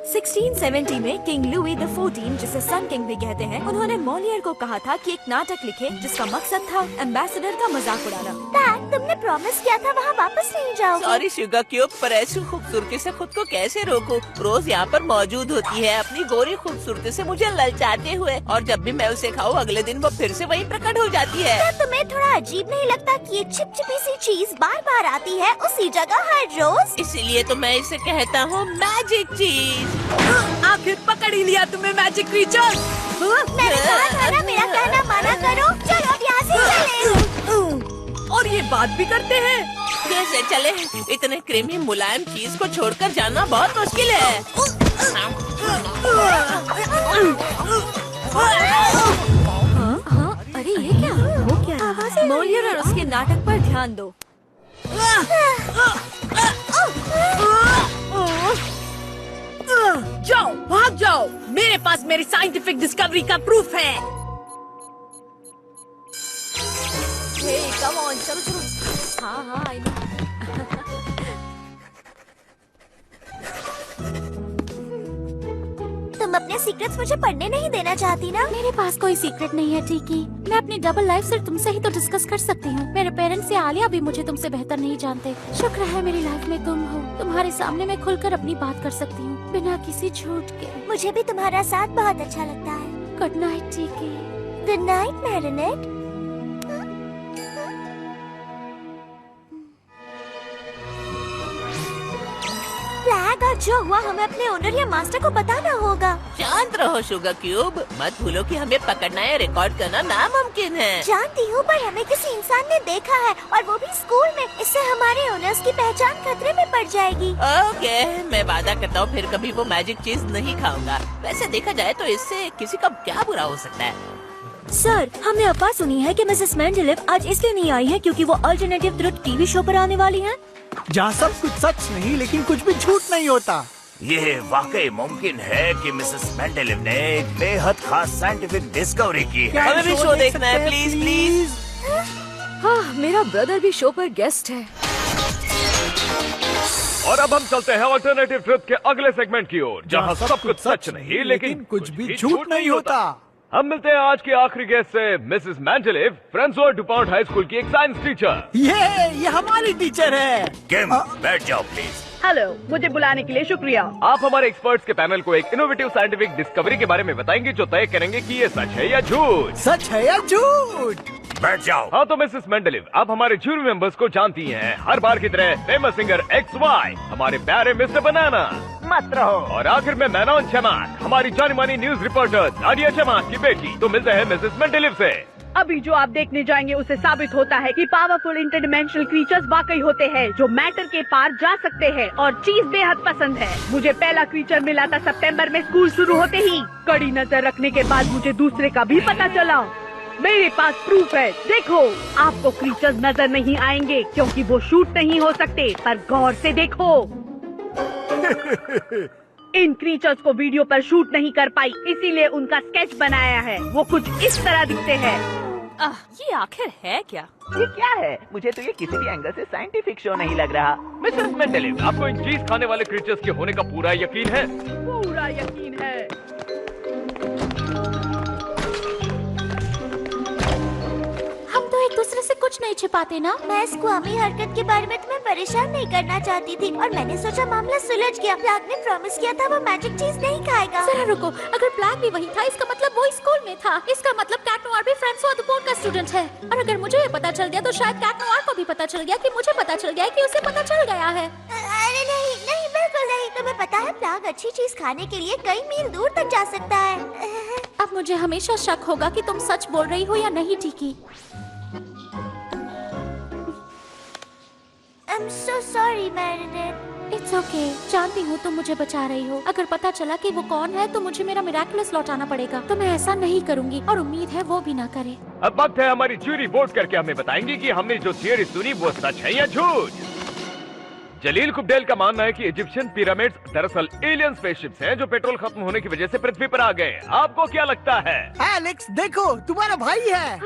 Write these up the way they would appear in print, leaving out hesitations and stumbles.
1670 में king Louis the 14, जिसे सन king भी कहते हैं, उन्होंने मॉलियर को कहा था कि एक नाटक लिखे जिसका मकसद था एम्बेसडर का मजाक उड़ाना। डैड, तुमने प्रॉमिस किया था वहाँ वापस नहीं जाओगे। सॉरी शुगर क्यूब, पर ऐसी खूबसूरती से खुद को कैसे रोकूं? रोज यहाँ पर मौजूद होती है अपनी गोरी खूबसूरती से मुझे ललचाते हुए, और जब भी मैं उसे खाऊं अगले दिन वो फिर से वही प्रकट हो जाती है। क्या तुम्हें थोड़ा अजीब नहीं लगता कि ये चिपचिपी सी चीज बार बार आती है उसी जगह हर रोज? इसीलिए तो मैं इसे कहता हूँ मैजिक चीज। आखिर पकड़ ही लिया तुम्हें मैजिक क्रीचर। मैंने कहा था ना, मेरा कहना माना करो। चलो अब यहाँ से चले। और ये बात भी करते हैं। कैसे चले? इतने क्रीमी मुलायम चीज को छोड़कर जाना बहुत मुश्किल है। हाँ, अरे ये क्या हो क्या? मॉलियर और उसके नाटक पर ध्यान दो। जाओ, भाग जाओ, मेरे पास मेरी साइंटिफिक डिस्कवरी का प्रूफ है। हे, कम ऑन, चलो चलो। हाँ हाँ, आई नो। तुम अपने सीक्रेट्स मुझे पढ़ने नहीं देना चाहती ना? मेरे पास कोई सीक्रेट नहीं है टीकी। मैं अपनी डबल लाइफ सिर्फ तुमसे ही तो डिस्कस कर सकती हूँ। मेरे पेरेंट्स या आलिया भी मुझे तुमसे बेहतर नहीं जानते। शुक्र है मेरी लाइफ में तुम हो। तुम्हारे सामने मैं खुलकर अपनी बात कर सकती हूँ बिना किसी झूठ के। मुझे भी तुम्हारा साथ बहुत अच्छा लगता है। Good night Tikki. Good night Marinette. Plagg और जो हुआ हमें अपने ओनर या मास्टर को बताना होगा। शांत रहो शुगर क्यूब, मत भूलो कि हमें पकड़ना या रिकॉर्ड करना नामुमकिन है। जानती हूँ, पर हमें किसी इंसान ने देखा है और वो भी स्कूल में। इससे हमारे ओनर्स की पहचान खतरे में पड़ जाएगी। ओके, मैं वादा करता हूँ फिर कभी वो मैजिक चीज नहीं खाऊंगा। वैसे देखा जाए तो इससे किसी का क्या बुरा हो सकता है? सर, हमने अफवाह सुनी है कि मिसेस मेंडेलिव आज इसलिए नहीं आई है क्योंकि वो अल्टरनेटिव ट्रुथ टीवी शो पर आने वाली हैं। जहाँ सब कुछ सच नहीं लेकिन कुछ भी झूठ नहीं होता। ये वाकई मुमकिन है कि मिसेस मेंडेलिव ने एक बेहद खास साइंटिफिक डिस्कवरी की है। हमें भी शो देखना है, प्लीज प्लीज। हाँ, मेरा ब्रदर भी शो पर गेस्ट है। और अब हम चलते हैं अल्टरनेटिव ट्रुथ के अगले सेगमेंट की ओर, जहाँ सब कुछ सच नहीं लेकिन कुछ भी झूठ नहीं होता। हम मिलते हैं आज की आखिरी गेस्ट से, Mrs Mendeleev, Françoise Dupont high school की एक साइंस टीचर। ये हमारी टीचर है। किम, बैठ जाओ प्लीज। हेलो, मुझे बुलाने के लिए शुक्रिया। आप हमारे एक्सपर्ट्स के पैनल को एक इनोवेटिव साइंटिफिक डिस्कवरी के बारे में बताएंगे जो तय करेंगे कि ये सच है या झूठ। सच है या झूठ? बैठ जाओ। हाँ तो मिसेस मेंडेलिव, आप हमारे जूरी मेंबर्स को जानती हैं। हर बार की तरह फेमस सिंगर XY, हमारे प्यारे मिस्टर बनाना, मत रहो। और आखिर में मैनन चमाक, हमारी जानी मानी न्यूज रिपोर्टर नाडिया चमाक की बेटी। तो मिलते हैं मिसेस मेंडेलिव से। अभी जो आप देखने जाएंगे उससे साबित होता है कि पावरफुल इंटरडिमेंशनल क्रीचर्स वाकई होते हैं जो मैटर के पार जा सकते हैं, और चीज बेहद पसंद है। मुझे पहला क्रीचर मिला था सितंबर में स्कूल शुरू होते ही। कड़ी नजर रखने के बाद मुझे दूसरे का भी पता चला। मेरे पास प्रूफ है, देखो। आपको क्रीचर्स नजर नहीं आएंगे क्योंकि वो शूट नहीं हो सकते, पर गौर से देखो। इन क्रीचर्स को वीडियो पर शूट नहीं कर पाई, इसीलिए उनका स्केच बनाया है। वो कुछ इस तरह दिखते हैं। ये आखिर है क्या? ये क्या है? मुझे तो ये किसी भी एंगल से साइंटिफिक शो नहीं लग रहा। मिसेस मेंडेलिव, आपको इन चीज खाने वाले क्रीचर्स के होने का पूरा यकीन है? पूरा यकीन है। हम तो एक दूसरे से कुछ नहीं छिपाते ना। मैं स्क्वामी हरकत के बारे में तुम्हें परेशान नहीं करना चाहती थी, और मैंने सोचा मामला सुलझ गया। फ्लैग ने प्रॉमिस किया था वो मैजिक चीज नहीं खाएगा। जरा रुको, अगर फ्लैग भी वही था इसका मतलब वो स्कूल में था। इसका मतलब कैट नोआर भी फ्रांसोआ डुपॉन्ट का स्टूडेंट है। और अगर मुझे ये पता चल गया तो शायद कैट नोआर को भी पता चल गया कि मुझे पता चल गया कि उसे पता चल गया है। अरे नहीं नहीं, बिल्कुल नहीं। तुम्हें पता है फ्लैग अच्छी चीज खाने के लिए कई मील दूर तक जा सकता है। अब मुझे हमेशा शक होगा कि तुम सच बोल रही हो या नहीं टीकी। I'm so sorry, marinate. It's okay, जानती हूँ तुम मुझे बचा रही हो। अगर पता चला कि वो कौन है तो मुझे मेरा मिराकुलस लौटाना पड़ेगा, तो मैं ऐसा नहीं करूँगी, और उम्मीद है वो भी ना करे। अब वक्त है हमारी ज्यूरी वोट करके हमें बताएंगी कि हमने जो थियरी सुनी वो सच है या झूठ। जलील कुबडेल का मानना है कि इजिप्शियन पिरामिड्स दरअसल एलियन स्पेसशिप्स हैं जो पेट्रोल खत्म होने की वजह से पृथ्वी पर आ गए। आपको क्या लगता है? एलेक्स, देखो तुम्हारा भाई है।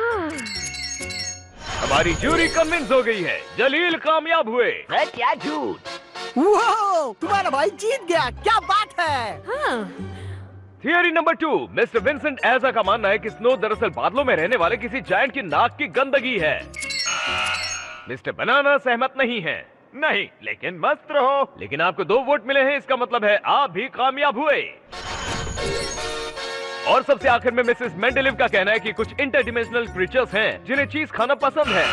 हमारी ज्यूरी कन्विंस हो गई है, जलील कामयाब हुए। सच या झूठ? वाह, तुम्हारा भाई जीत गया, क्या बात है। Theory number 2, mister Vincent Elsa का मानना है कि स्नो दरअसल बादलों में रहने वाले किसी जायंट की नाक की गंदगी है। मिस्टर बनाना सहमत नहीं है। नहीं, लेकिन मस्त रहो। लेकिन आपको 2 वोट मिले हैं, इसका मतलब है आप भी कामयाब हुए। और सबसे आखिर में मिसेस मेंडेलिव का कहना है कि कुछ इंटरडिमेंशनल क्रीचर्स हैं जिन्हें चीज खाना पसंद है।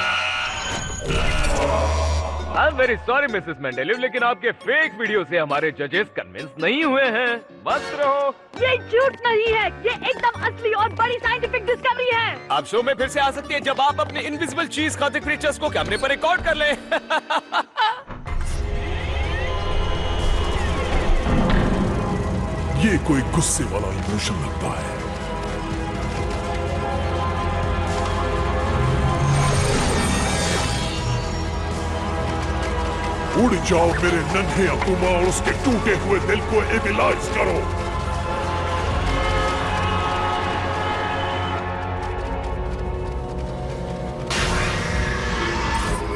I am very sorry Mrs Mendeleev, लेकिन आपके फेक वीडियो से हमारे जजेस कन्विंस नहीं हुए हैं। मस्त रहो। ये झूठ नहीं है, ये एकदम असली और बड़ी साइंटिफिक डिस्कवरी है। आप शो में फिर से आ सकती है जब आप अपने इनविजिबल चीज खाते क्रीचर्स को कैमरे पर रिकॉर्ड कर लें। ये कोई गुस्से वाला इमोशन लगता है। उड़ जाओ मेरे नन्हे अकुमा और उसके टूटे हुए दिल को एविलाइज करो।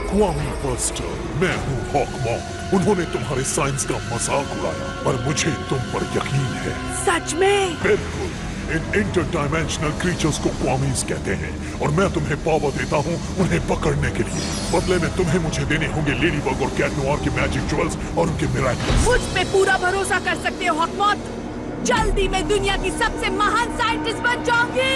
क्वामी बस्टर, मैं हूँ हॉकमॉन्ग। उन्होंने तुम्हारे साइंस का मजाक उड़ाया, पर मुझे तुम पर यकीन है। सच में? बिल्कुल। इन इंटरडायमेंशनल क्रीचर्स को क्वामीज कहते हैं और मैं तुम्हें पावर देता हूँ उन्हें पकड़ने के लिए। बदले में तुम्हें मुझे देने होंगे लेडीबग और कैट नोआर के मैजिक ज्वेल्स और उनके मिरेकल्स। मुझ पे पूरा भरोसा कर सकते हो हॉकमॉन्ग। जल्दी मैं दुनिया की सबसे महान साइंटिस्ट बन जाऊंगी।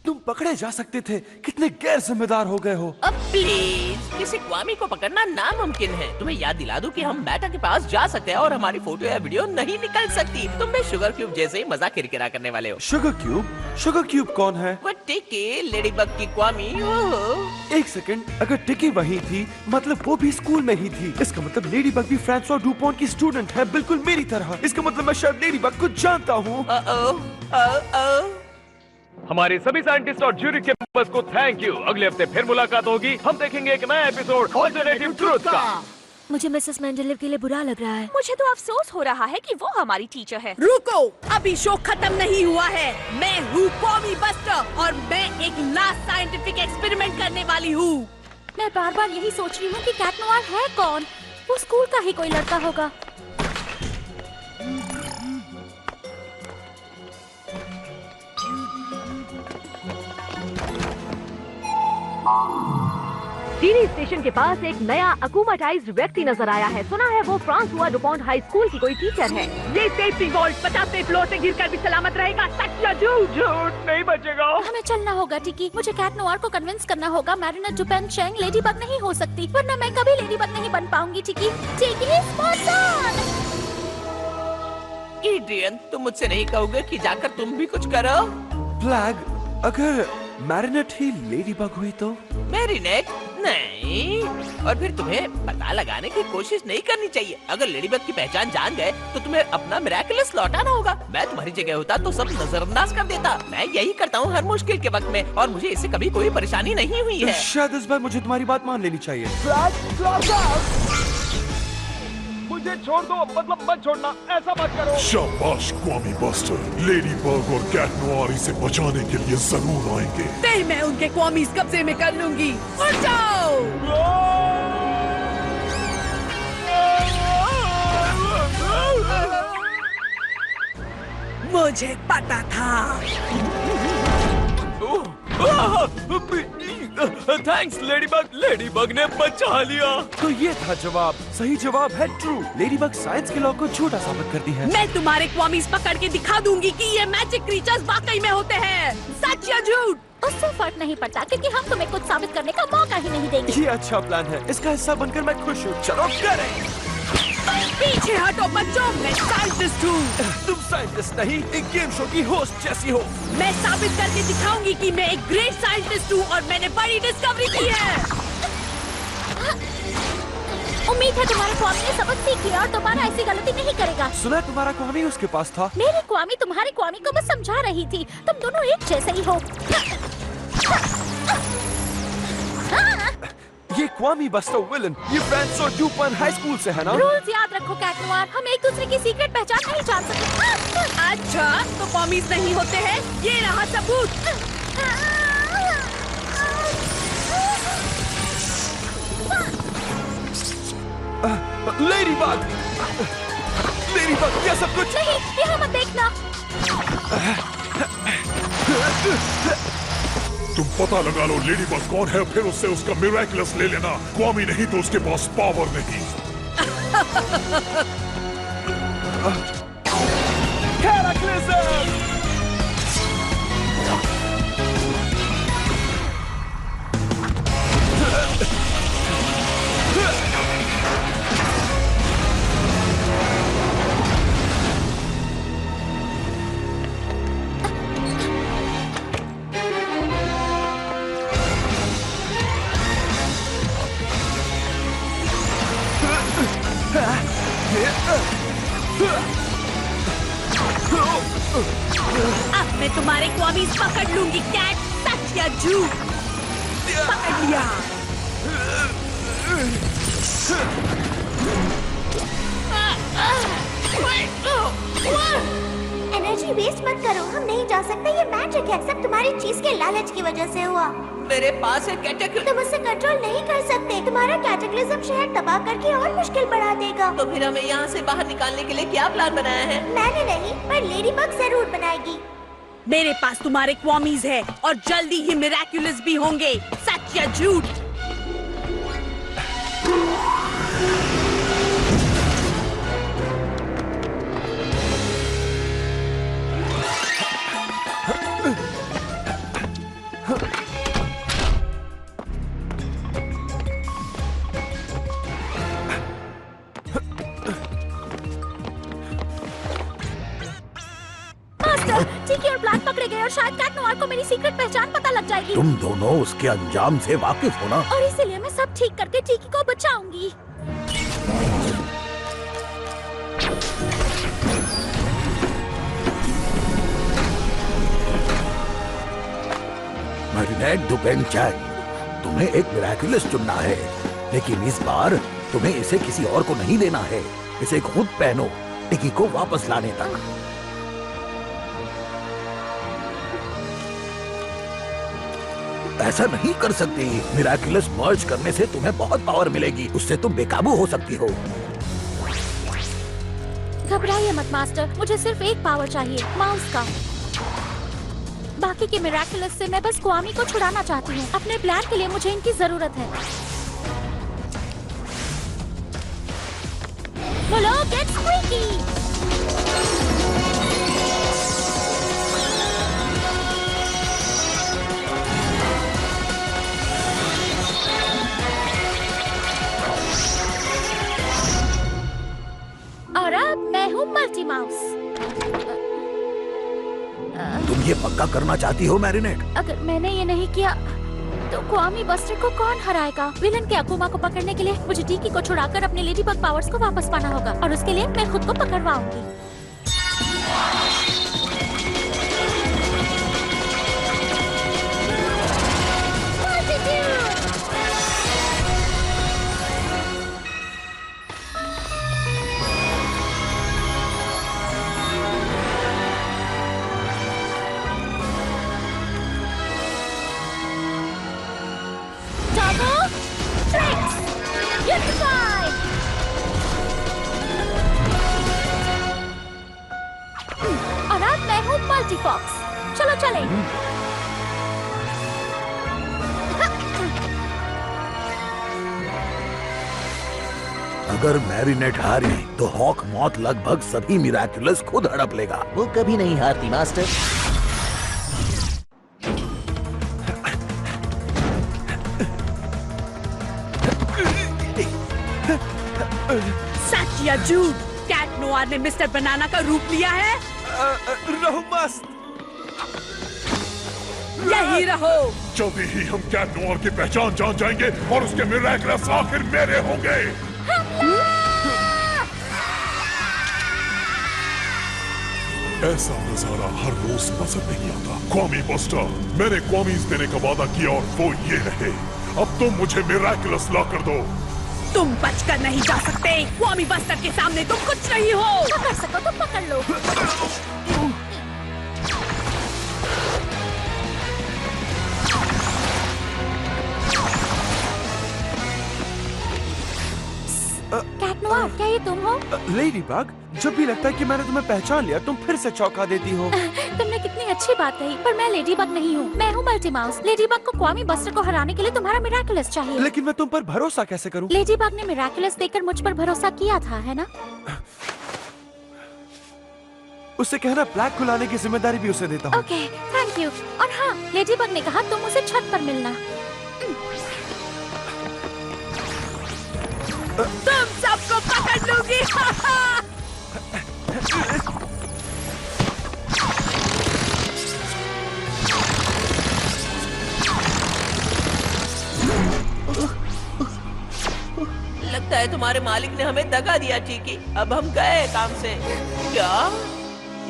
तुम पकड़े जा सकते थे, कितने गैर जिम्मेदार हो गए हो। अब प्लीज, किसी क्वामी को पकड़ना नामुमकिन है। तुम्हें याद दिला दूं कि हम बेटा के पास जा सकते हैं और हमारी फोटो या वीडियो नहीं निकल सकती। तुम भी शुगर क्यूब जैसे ही मजाक किरकिरा करने वाले हो। Sugar cube? शुगर क्यूब कौन है? वो टिकी, लेडीबग की क्वामी। एक सेकंड, अगर टिकी वही थी मतलब वो भी स्कूल में ही थी। इसका मतलब लेडीबग भी फ्रांसवा डुपॉन की स्टूडेंट है, बिल्कुल मेरी तरह। इसका मतलब मैं शायद लेडीबग को जानता हूँ। हमारे सभी साइंटिस्ट और ज्यूरी के मेंबर्स को थैंक यू। अगले हफ्ते फिर मुलाकात होगी। हम देखेंगे एक नया एपिसोड ऑल्टरनेटिव ट्रूथ का। मुझे मिसेस मेंडेलिव के लिए बुरा लग रहा है। मुझे तो अफसोस हो रहा है कि वो हमारी टीचर है। रुको, अभी शो खत्म नहीं हुआ है। मैं हूँ क्वामी बस्टर और मैं एक लास्ट साइंटिफिक एक्सपेरिमेंट करने वाली हूँ। मैं बार बार यही सोच रही हूँ कि कैट नोआर है कौन। वो स्कूल का ही कोई लड़का होगा। टीवी स्टेशन के पास एक नया अकुमाटाइज्ड व्यक्ति नजर आया है। सुना है वो फ्रांसवा डुपॉन्ट हाई स्कूल की कोई टीचर है। ये सेफ्टी वॉल्ट 50वें फ्लोर से गिरकर भी सलामत रहेगा। सच या झूठ? झूठ नहीं बचेगा। हमें चलना होगा टिकी। मुझे कैट नोआर को कन्विंस करना होगा मैरिनेट डुपेन चैंग लेडीबग नहीं हो सकती, वरना मैं कभी लेडीबग नहीं बन पाऊंगी। टिकी टिकी स्पॉन्सर। एड्रियन, तुम मुझसे नहीं कहोगे कि जाकर तुम भी कुछ करो? फ्लैग, अगर मैरिनेट ही लेडीबग हुई तो? मैरिनेट? नहीं। और फिर तुम्हें पता लगाने की कोशिश नहीं करनी चाहिए। अगर लेडीबग की पहचान जान गए तो तुम्हें अपना मिरेकल्स लौटाना होगा। मैं तुम्हारी जगह होता तो सब नजरअंदाज कर देता। मैं यही करता हूँ हर मुश्किल के वक्त में और मुझे इससे कभी कोई परेशानी नहीं हुई है। शायद इस बार मुझे तुम्हारी बात मान लेनी चाहिए। मुझे छोड़ दो, मतलब मत छोड़ना, ऐसा मत करो। शाबाश क्वामी बस्टर, लेडीबग और कैट नोआर इसे बचाने के लिए जरूर आएंगे। नहीं, मैं उनके क्वामीज कब्जे में कर लूंगी। उठ जाओ। मुझे पता था। थैंक्स लेडीबग, लेडीबग ने बचा लिया। तो ये था जवाब। सही जवाब है ट्रू। लेडीबग साइंस के लॉ को झूठा साबित करती है। मैं तुम्हारे क्वामीज पकड़ के दिखा दूंगी कि ये मैजिक क्रीचर्स वाकई में होते हैं। सच या झूठ? उससे फर्क नहीं पड़ता क्योंकि हम तुम्हें कुछ साबित करने का मौका ही नहीं देंगे। ये अच्छा प्लान है, इसका हिस्सा बनकर मैं खुश हूँ। चलो करें। पीछे हटो बच्चों, मैं साइंटिस्ट हूँ। तुम साइंटिस्ट नहीं, एक गेम शो की होस्ट जैसी हो। मैं साबित करके दिखाऊंगी कि मैं एक ग्रेट साइंटिस्ट हूँ और मैंने बड़ी डिस्कवरी की है। उम्मीद है तुम्हारे क्वामी ने सबक सीख लिया और दोबारा ऐसी गलती नहीं करेगा। सुना तुम्हारा क्वामी उसके पास था। मेरी क्वामी तुम्हारी क्वामी को बस समझा रही थी। तुम दोनों एक जैसे ही हो। ये क्वामी बस्टर विलन, ये फ्रांसवा डुपॉन हाई स्कूल से है ना? रूल्स याद रखो कैट नोआर, हम एक दूसरे की सीक्रेट पहचान नहीं जान सकते। अच्छा, तो क्वामीज नहीं होते हैं? ये रहा सबूत। लेडीबग, लेडीबग, क्या सब कुछ? नहीं, यहाँ मत देखना। तुम पता लगा लो लेडीबग कौन है, फिर उससे उसका मिरेकलस ले लेना। क्वामी नहीं तो उसके पास पावर नहीं। कैटाक्लिज्म! अब मैं तुम्हारे क्वामीज पकड़ लूंगी कैट, सच या झूठ? पकड़ लिया। एनर्जी वेस्ट मत करो, हम नहीं जा सकते, ये मैजिक है, सब तुम्हारी चीज के लालच की वजह से हुआ। मेरे पास है कैटाक्लिज्म। तुम उससे कंट्रोल नहीं कर सकते, तुम्हारा कैटाक्लिज्म शहर तबाह करके और मुश्किल बढ़ा देगा। तो फिर हमें यहाँ से बाहर निकालने के लिए क्या प्लान बनाया है? मैंने नहीं, पर लेडीबग जरूर बनाएगी। मेरे पास तुम्हारे क्वामीज है और जल्दी ही मिरेक्युलस भी होंगे, सच या झूठ? टिकी और ब्लैक पकड़े गए और शायद कैट नोआर को मेरी सीक्रेट पहचान पता लग जाएगी। तुम दोनों उसके अंजाम से वाकिफ हो ना? और इसीलिए मैं सब ठीक करके टिकी को बचाऊंगी। मैरिनेट दुपेन चैन, तुम्हें एक मिरेकलस चुनना है, लेकिन इस बार तुम्हें इसे किसी और को नहीं देना है। इसे खुद पहनो, टिकी को वापस लाने तक। ऐसा नहीं कर सकती। मिरेकलस मर्ज करने से तुम्हें बहुत पावर मिलेगी, उससे तुम बेकाबू हो सकती हो। घबराइए मत मास्टर, मुझे सिर्फ एक पावर चाहिए, माउस का। बाकी के मिरेकलस से मैं बस क्वामी को छुड़ाना चाहती हूँ। अपने प्लान के लिए मुझे इनकी जरूरत है। बोलो गेट स्क्वीकी। और अब मैं हूँ मल्टी माउस। तुम ये पक्का करना चाहती हो मैरिनेट? अगर मैंने ये नहीं किया तो क्वामी बस्टर को कौन हराएगा? विलन के अकुमा को पकड़ने के लिए मुझे टिकी को छुड़ाकर अपने लेडीबग पावर्स को वापस पाना होगा, और उसके लिए मैं खुद को पकड़वाऊंगी। और अब मैं हूँ मल्टी फॉक्स। चलो चले। अगर मैरिनेट हारी तो हॉक मॉथ लगभग सभी मिरेकलस खुद हड़प लेगा। वो कभी नहीं हारती मास्टर। सच या झूठ? कैट नोआर ने मिस्टर बनाना का रूप लिया है? रहो मस्त। यही रहो। जल्दी ही हम कैट नोआर की पहचान जान जाएंगे और उसके मिरेकलस आखिर मेरे होंगे। ऐसा नजारा हर रोज नजर नहीं आता। क्वामी बस्टर, मैंने क्वामीज देने का वादा किया और वो ये रहे। अब तुम मुझे मिरेकलस ला कर दो। तुम बचकर नहीं जा सकते। क्वामी बस्टर के सामने तुम कुछ नहीं हो। पकड़ सको तो पकड़ लो। कैट नोआर, क्या ये तुम हो? लेडी बग, जब भी लगता है कि मैंने तुम्हें पहचान लिया तुम फिर से चौंका देती हो। तुमने कितनी अच्छी बात कही, पर मैं लेडी बग नहीं हूँ, मैं हूँ मल्टी माउस। लेडी बग को क्वामी बस्टर को हराने के लिए तुम्हारा मिराकुलस चाहिए। लेकिन मैं तुम पर भरोसा कैसे करूँ? लेडी बग ने मिराकुलस देकर मुझ पर भरोसा किया था, है ना? उससे कहना ब्लैक को लाने की जिम्मेदारी भी उसे देता हूँ। Okay, thank you. और हाँ, लेडी बग ने कहा तुम उसे छत पर मिलना। तुम सबको पकड़ लूंगी। लगता है तुम्हारे मालिक ने हमें दगा दिया टीकी। अब हम गए काम से। क्या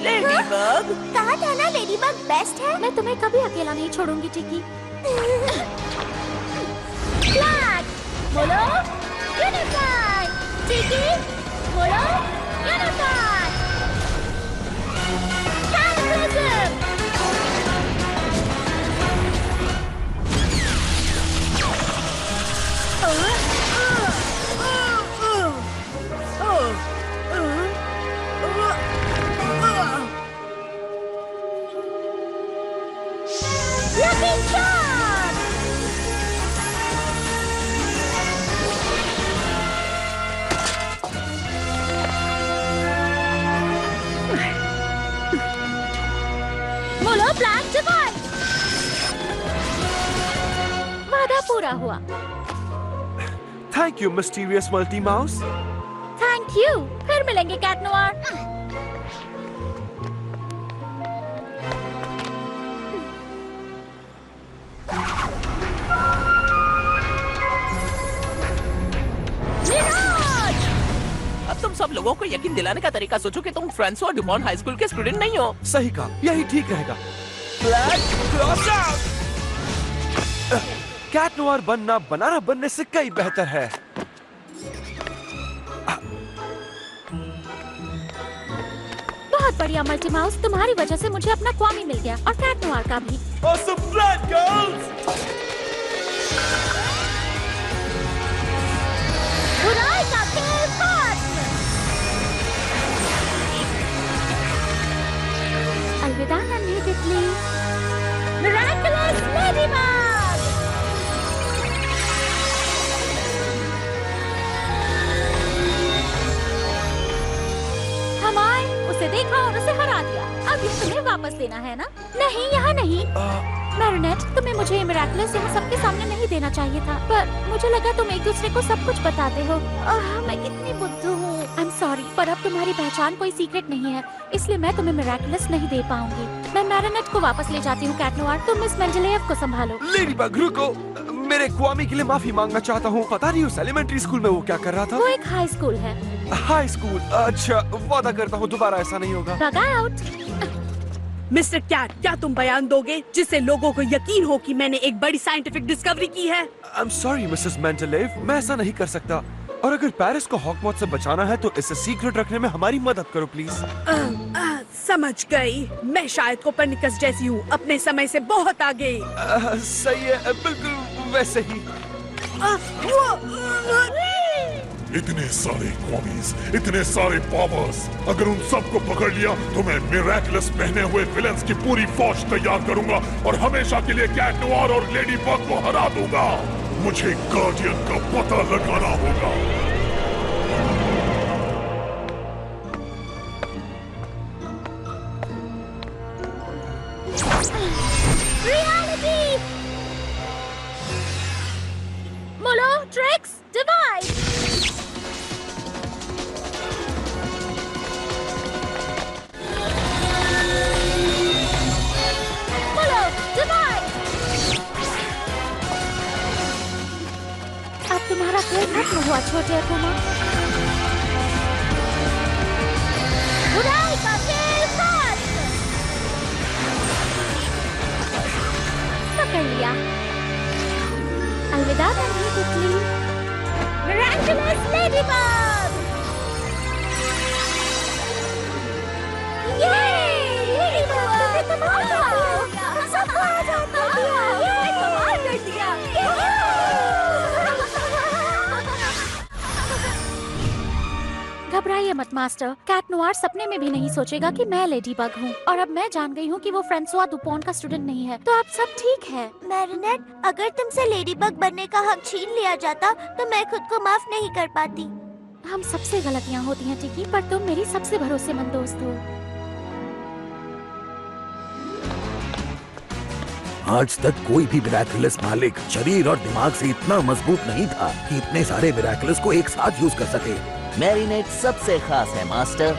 लेडीबग? कहा था ना लेडीबग बेस्ट है। मैं तुम्हें कभी अकेला नहीं छोड़ूंगी टिकी। फ्लैग बोलो, यूनिफाई। टिकी बोलो, यूनिफाई। कैटलिज्म। Lucky shot! बोलो ब्लैक डिवाइड। वादा पूरा हुआ। Thank you mysterious multi mouse. Thank you, फिर मिलेंगे कैट नोआर। अब तुम सब लोगों को यकीन दिलाने का तरीका सोचो कि तुम फ्रांसुआ डुपॉन्ट हाई स्कूल के स्टूडेंट नहीं हो। सही कहा, यही ठीक रहेगा। कैट नोआर बनना बनाना बनने से कई बेहतर है। बहुत बढ़िया मल्टी माउस, तुम्हारी वजह से मुझे अपना क्वामी मिल गया और कैट नोआर का भी। Awesome plan, girls! बुराई का तेज हाथ। अलविदा नन्ही तितली। Miraculous Ladybug! हम आए, उसे देखा और उसे हरा दिया। अब ये तुम्हें वापस देना है ना? नहीं, यहाँ नहीं। मैरिनेट, तुम्हें मुझे मिराकुलस यहाँ सबके सामने नहीं देना चाहिए था, पर मुझे लगा तुम एक दूसरे को सब कुछ बताते हो। मैं कितनी बुद्धू हूँ। आई एम सॉरी, पर अब तुम्हारी पहचान कोई सीक्रेट नहीं है, इसलिए मैं तुम्हें मिराकुलस नहीं दे पाऊंगी। मैं मैरिनेट को वापस ले जाती हूँ कैट नोआर, तुम मिस मेंडेलेव को संभालो। लेडीबग रुको, मेरे क्वामी के लिए माफी मांगना चाहता हूँ। पता नहीं उस एलिमेंट्री स्कूल में वो क्या कर रहा था। वो एक हाई स्कूल है। High school? अच्छा, वादा करता हूँ दोबारा ऐसा नहीं होगा। Bug out. मिस्टर कैट, क्या तुम बयान दोगे जिससे लोगों को यकीन हो कि मैंने एक बड़ी साइंटिफिक डिस्कवरी की है? I am sorry Mrs Mendeleev, मैं ऐसा नहीं कर सकता। और अगर पेरिस को हॉकमॉथ से बचाना है तो इसे सीक्रेट रखने में हमारी मदद करो प्लीज। समझ गई, मैं शायद कोपर्निकस जैसी हूँ, अपने समय से बहुत आगे। सही है, बिल्कुल वैसे ही। इतने सारे क्वामीज, इतने सारे पावर्स, अगर उन सबको पकड़ लिया तो मैं मिराकुलस पहने हुए विलेंस की पूरी फौज तैयार करूंगा और हमेशा के लिए कैट नोआर और लेडी बग को हरा दूंगा। मुझे गार्डियन का पता लगाना होगा। Reality! Mullo, tricks, divide. Mullo, divide. अब तुम्हारा खेल खत्म हुआ छोटे अकुमा। बुराई का तेज हाथ। पकड़ लिया। अलविदा नन्ही तितली। Miraculous Ladybug! ये Ladybug! कमाल कर दिया। घबराइए मत मास्टर, कैट नोआर सपने में भी नहीं सोचेगा कि मैं लेडी बग हूँ। और अब मैं जान गई हूँ कि वो फ्रांसुआ डुपोन का स्टूडेंट नहीं है, तो अब सब ठीक है। मैरिनेट, अगर तुमसे लेडी बग बनने का हक छीन लिया जाता तो मैं खुद को माफ नहीं कर पाती। हम सबसे गलतियाँ होती हैं टिकी, पर तुम मेरी सबसे भरोसेमंद दोस्त हो। आज तक कोई भी मिराकुलस मालिक शरीर और दिमाग से इतना मजबूत नहीं था कि इतने सारे मिराकुलस को एक साथ यूज कर सके। मैरिनेट सबसे खास है मास्टर।